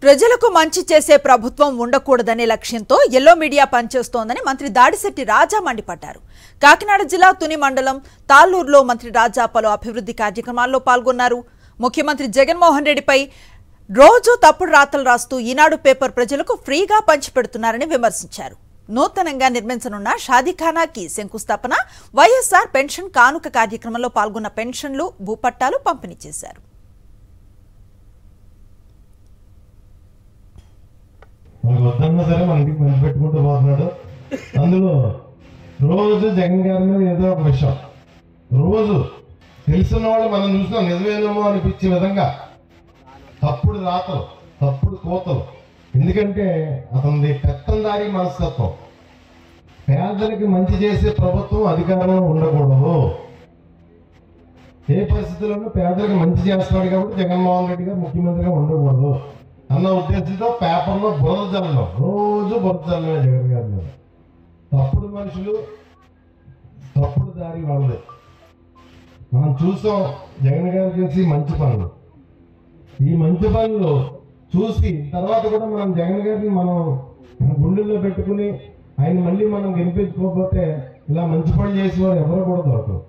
ప్రజలకు మంచి చేసే ప్రభుత్వం ఉండకూడదనే లక్ష్యంతో ఎల్లో మీడియా పనిచేస్తోందని మంత్రి దాడిశెట్టి రాజా మండిపడ్డారు. కాకినాడ జిల్లా తుని మండలం తాళ్లూరులో మంత్రి రాజా పలు అభివృద్ధి కార్యక్రమాల్లో పాల్గొన్నారు. ముఖ్యమంత్రి జగన్మోహన్ రెడ్డిపై రోజు తప్పుడు రాతలు రాస్తూ ఈనాడు పేపర్ ప్రజలకు ఫ్రీగా పంచిపెడుతున్నారని విమర్శించారు. నూతనంగా నిర్మించనున్న షాదీఖానాకి శంకుస్థాపన, వైఎస్ఆర్ పెన్షన్ కానుక కార్యక్రమంలో పాల్గొన్న పెన్షన్లు, భూపట్టాలు పంపిణీ చేశారు. వద్దన్నా సరే మనకి మంచి పెట్టుకుంటూ పోతున్నాడు. అందులో రోజు జగన్ గారి మీద ఏదో ఒక విషయం, రోజు తెలిసిన వాళ్ళు మనం చూసినా నిజమేనేమో అనిపించే విధంగా తప్పుడు రాతలు, తప్పుడు కోతలు. ఎందుకంటే అతనిది పెత్తందారీ మనస్తత్వం. పేదలకి మంచి చేసే ప్రభుత్వం అధికారంలో ఉండకూడదు. ఏ పరిస్థితుల్లోనూ పేదలకు మంచి చేస్తున్నాడు కాబట్టి జగన్మోహన్ రెడ్డి గారు ముఖ్యమంత్రిగా ఉండకూడదు అన్న ఉద్దేశంతో పేపర్లో బురద జల్లడం, రోజు బురద జల్లమే జగన్ గారి మీద. తప్పుడు మనుషులు, తప్పుడు దారి వాళ్ళది. మనం చూసాం జగన్ గారు చేసి మంచి పనులు. ఈ మంచి పనులు చూసి తర్వాత కూడా మనం జగన్ గారిని మనం గుండెల్లో పెట్టుకుని ఆయన మళ్ళీ మనం గెలిపించుకోకపోతే ఇలా మంచి పనులు చేసేవారు ఎవరు కూడా దొరకరు.